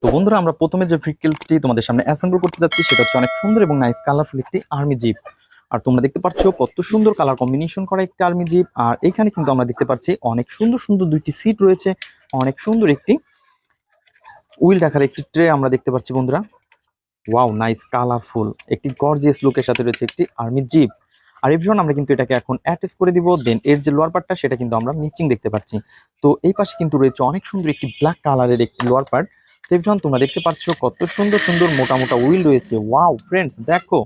তো বন্ধুরা, আমরা প্রথমে যে ভেহিকলসটি তোমাদের সামনে অ্যাসেম্বল করতে যাচ্ছি সেটা হচ্ছে অনেক সুন্দর এবং নাইস কালারফুল একটি আর্মি জিপ। আর তোমরা দেখতে পাচ্ছ কত সুন্দর কালার কম্বিনেশন করা একটি আর্মি জিপ। আর এখানে কিন্তু আমরা দেখতে পাচ্ছি অনেক সুন্দর সুন্দর দুইটি সিট রয়েছে, অনেক সুন্দর একটি উইল রাখার একটি ট্রে আমরা দেখতে পাচ্ছি বন্ধুরা। ওয়াও, নাইস কালারফুল একটি গর্জিয়াস লুকের সাথে রয়েছে একটি আর্মি জিপ। আর এভরিওয়ান, আমরা কিন্তু এটাকে এখন অ্যাটাচ করে দিব। দেন এর যে লোয়ার পার্টটা সেটা কিন্তু আমরা মিচিং দেখতে পাচ্ছি। তো এই পাশে কিন্তু রয়েছে অনেক সুন্দর একটি ব্ল্যাক কালারের একটি লোয়ার পার্ট। তো এভরিওয়ান, তোমরা দেখতে পাচ্ছ কত সুন্দর সুন্দর মোটা মোটা উইল রয়েছে। ওয়াও ফ্রেন্ডস, দেখো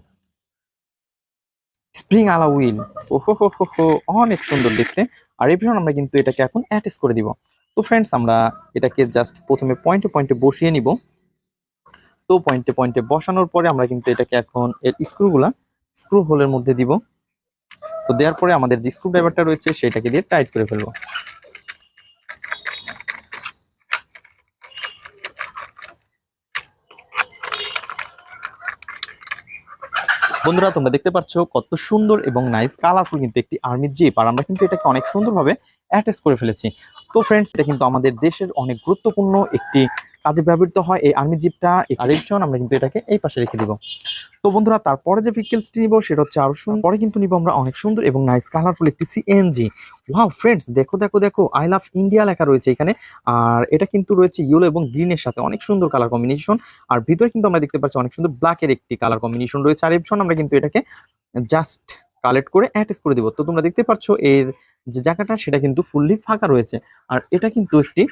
স্প্রিং আলা উইল। ওহো হো হো হো, অনেক সুন্দর দেখতে। আর এভরিওয়ান, আমরা কিন্তু এটাকে এখন অ্যাটাচ করে দিব। তো ফ্রেন্ডস, আমরা এটাকে জাস্ট প্রথমে পয়েন্টে পয়েন্টে বসিয়ে নিব। তো পয়েন্টে পয়েন্টে বসানোর পরে আমরা কিন্তু এটাকে এখন এর স্ক্রু হোলের মধ্যে দিব। তো দেওয়ার পরে আমাদের যে স্ক্রু ড্রাইভারটা রয়েছে সেটাকে দিয়ে টাইট করে ফেলবো। বন্ধুরা, তোমরা দেখতে পাচ্ছ কত সুন্দর এবং নাইস কালারফুল কিন্তু একটি আর্মি জিপ। আর আমরা কিন্তু এটাকে অনেক সুন্দরভাবে অ্যাটাচ করে ফেলেছি। তো ফ্রেন্ডস, এটা কিন্তু আমাদের দেশের অনেক গুরুত্বপূর্ণ একটি কাজে ব্যবহৃত হয় এই আর্মি জিপটা। আরেকজন আমরা কিন্তু এটাকে এই পাশে রেখে দিব। তো বন্ধুরা, তারপরে যে ভেহিকলসটি নিব সেটা হচ্ছে আরো সুন্দর। পরে কিন্তু নিব আমরা অনেক সুন্দর এবং নাইস কালারফুল একটি সিএনজি। ওয়াও ফ্রেন্ডস, দেখো দেখো দেখো, আই লাভ ইন্ডিয়া লেখা রয়েছে এখানে। আর এটা কিন্তু রয়েছে ইয়েলো এবং গ্রিনের সাথে, অনেক সুন্দর কালার কম্বিনেশন। আর ভিতরে কিন্তু আমরা দেখতে পাচ্ছি অনেক সুন্দর ব্ল্যাকের একটি কালার কম্বিনেশন রয়েছে। আর এর আমরা কিন্তু এটাকে জাস্ট কালেক্ট করে অ্যাটাচ করে দিব। তো তোমরা দেখতে পাচ্ছ এর যে জায়গাটা সেটা কিন্তু ফুললি ফাঁকা রয়েছে। আর এটা কিন্তু একটি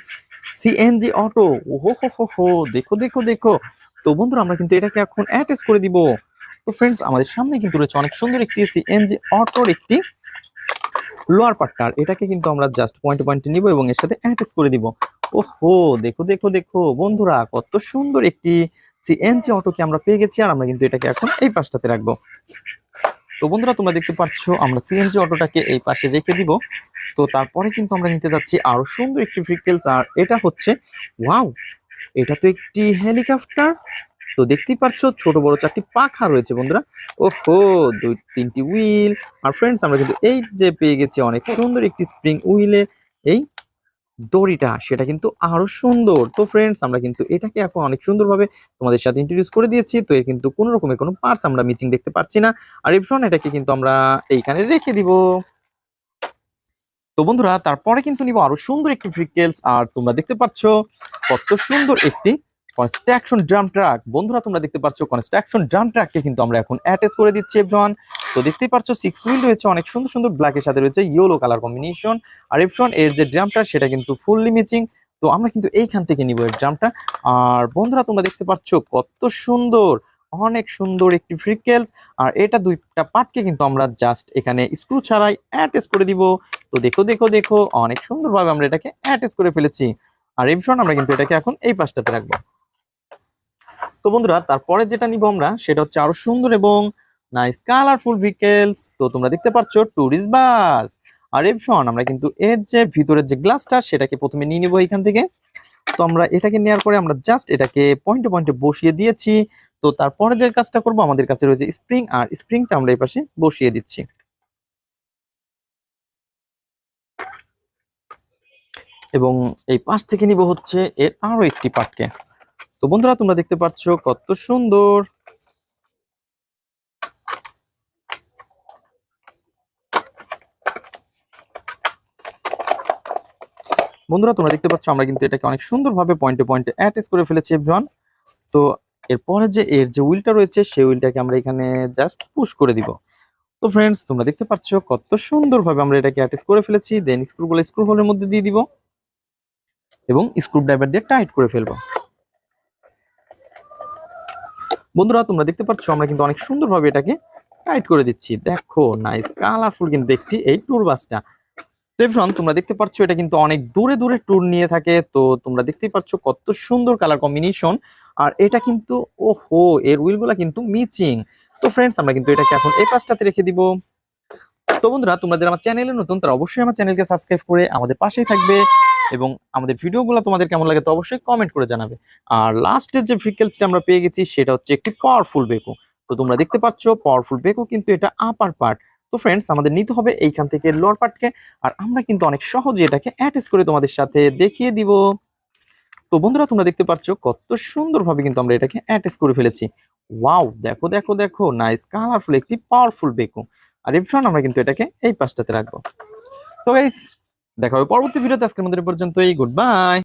সিএনজি অটো। ওহো হো হো হো, দেখো দেখো দেখো। তো বন্ধুরা, আমরা কিন্তু এটাকে এখন অ্যাটাচ করে দিব। তো ফ্রেন্ডস, আমাদের সামনে কিন্তু রয়েছে অনেক সুন্দর একটি সিএনজি অটোর একটি লোয়ার পার্টটা। আর এটাকে কিন্তু আমরা জাস্ট পয়েন্টে পয়েন্টে নিব এবং এর সাথে অ্যাটাচ করে দিব। ওহো, দেখো দেখো দেখো বন্ধুরা, কত সুন্দর একটি সিএনজি অটোকে আমরা পেয়ে গেছি। আর আমরা কিন্তু এটাকে এখন এই পাশটাতে রাখবো। তো বন্ধুরা, তোমরা দেখতে পাচ্ছ আমরা সিএনজি অটোটাকে এই পাশে রেখে দিব। তো তারপরে কিন্তু আমরা নিতে যাচ্ছি আরো সুন্দর একটি ভেহিকলস। আর এটা হচ্ছে, ওয়াও, এটা তো একটি হেলিকপ্টার। তো দেখতেই পাচ্ছ ছোট বড় চারটি পাখা রয়েছে বন্ধুরা। ওহো, তিনটি উইল। আর ফ্রেন্ডস, আমরা কিন্তু এই যে পেয়ে গেছি অনেক সুন্দর একটি স্প্রিং উইলে এই দড়িটা, সেটা কিন্তু আরো সুন্দর। তো ফ্রেন্ডস, আমরা কিন্তু এটাকে এখন অনেক সুন্দরভাবে তোমাদের সাথে ইন্ট্রোডিউস করে দিয়েছি। তো এর কিন্তু কোনো রকমের কোনো পার্টস আমরা মিচিং দেখতে পাচ্ছি না। আর এরপর এটাকে কিন্তু আমরা এইখানে রেখে দিব। তো বন্ধুরা, তারপরে কিন্তু নিব আরো সুন্দর একটি ভেহিকলস। আর তোমরা দেখতে পাচ্ছ কত সুন্দর একটি কনস্ট্রাকশন ড্রাম ট্রাক। বন্ধুরা, তোমরা দেখতে পাচ্ছ কনস্ট্রাকশন ড্রাম ট্রাককে কিন্তু আমরা এখন অ্যাটাচ করে দিচ্ছি এভরিওয়ান। তো দেখতেই পাচ্ছ 6 হুইল রয়েছে, অনেক সুন্দর সুন্দর ব্ল্যাকের সাথে রয়েছে ইয়েলো কালার কম্বিনেশন। আর এভরিওয়ান, এর যে ড্রামটা সেটা কিন্তু ফুললি ম্যাচিং। তো আমরা কিন্তু এইখান থেকে নিব এর ড্রামটা। আর বন্ধুরা, তোমরা দেখতে পাচ্ছ কত সুন্দর, অনেক সুন্দর একটি ভেহিকলস। আর এটা দুইটা পার্টকে কিন্তু আমরা জাস্ট এখানে স্ক্রু ছাড়াই অ্যাটাচ করে দিব। তো দেখো দেখো দেখো, অনেক সুন্দরভাবে আমরা এটাকে অ্যাটাচ করে ফেলেছি। আর এভরিওয়ান, আমরা কিন্তু এটাকে এখন এই পাশটাতে রাখবো। তো বন্ধুরা, তারপরে যেটা নিব আমরা সেটা হচ্ছে আরো সুন্দর এবং নাইস কালারফুল ভেহিকলস। তো তোমরা দেখতে পাচ্ছ টুরিস্ট বাস। আর এভরিওয়ান, আমরা কিন্তু এর যে ভিতরের যে গ্লাসটা সেটাকে প্রথমে নিয়ে নিব এখান থেকে। তো আমরা এটাকে নেওয়ার পরে আমরা জাস্ট এটাকে পয়েন্টে পয়েন্টে বসিয়ে দিয়েছি। তো তারপরে যে কাজটা করব, আমাদের কাছে রয়েছে স্প্রিং। আর স্প্রিংটা আমরা এই পাশে বসিয়ে দিচ্ছি। এবং এই পাশ থেকে নিব হচ্ছে এর আরো একটি পার্টকে। তো বন্ধুরা, তোমরা দেখতে পাচ্ছ কত সুন্দর। বন্ধুরা, তোমরা দেখতে পাচ্ছ আমরা কিন্তু এটাকে অনেক সুন্দরভাবে পয়েন্টে পয়েন্টে অ্যাটাচ করে ফেলেছি এভরিওয়ান। তো এরপরে যে এর যে উইলটা রয়েছে সেই উইলটাকে আমরা এখানে জাস্ট পুশ করে দিব। তো ফ্রেন্ডস, তোমরা দেখতে পাচ্ছ কত সুন্দরভাবে আমরা এটাকে অ্যাটাচ করে ফেলেছি। দেন স্ক্রুগুলো স্ক্রু হোলের মধ্যে দিয়ে দিব এবং স্ক্রু ড্রাইভার দিয়ে টাইট করে ফেলবো। বন্ধুরা, তোমরা দেখতে পাচ্ছ আমরা কিন্তু অনেক সুন্দরভাবে এটাকে টাইট করে দিচ্ছি। দেখো নাইস কালারফুল কিন্তু একটি এই ট্যুর বাসটা। তো এভরিওয়ান, তোমরা দেখতে পাচ্ছ এটা কিন্তু অনেক দূরে দূরে ট্যুর নিয়ে থাকে। তো তোমরা দেখতেই পাচ্ছ কত সুন্দর কালার কম্বিনেশন। আর এটা কিন্তু, ওহো, এর উইলগুলা কিন্তু মিচিং। তো ফ্রেন্ডস, আমরা কিন্তু এটাকে এখন এই পাশটাতে রেখে দিব। তো বন্ধুরা, তোমরা যারা আমার চ্যানেলে নতুন তারা অবশ্যই আমার চ্যানেলকে সাবস্ক্রাইব করে আমাদের পাশেই থাকবে। এবং আমাদের ভিডিওগুলো তোমাদের কেমন লাগে তো অবশ্যই কমেন্ট করে জানাবে। আর লাস্টের যে ভেহিকলসটা আমরা পেয়ে গেছি সেটা হচ্ছে একটি পাওয়ারফুল বেকো। তো তোমরা দেখতে পাচ্ছ পাওয়ারফুল বেকো কিন্তু এটা আপার পার্ট। তো ফ্রেন্ডস, আমাদের নিতে হবে এইখান থেকে লোয়ার পার্টকে। আর আমরা কিন্তু অনেক সহজে এটাকে অ্যাটাচ করে তোমাদের সাথে দেখিয়ে দিব। তো বন্ধুরা তোমরা দেখতে পাচ্ছ কত সুন্দরভাবে কিন্তু আমরা এটাকে অ্যাটাচ করে ফেলেছি। ওয়াও, দেখো দেখো দেখো, নাইস কালারফুল একটি পাওয়ারফুল বেকু। আর এরপর আমরা কিন্তু এটাকে এই পাশটাতে রাখবো। তো গাইস দেখা হবে পরবর্তী ভিডিওতে, আজকের মধ্যে এই পর্যন্তই, গুড বাই।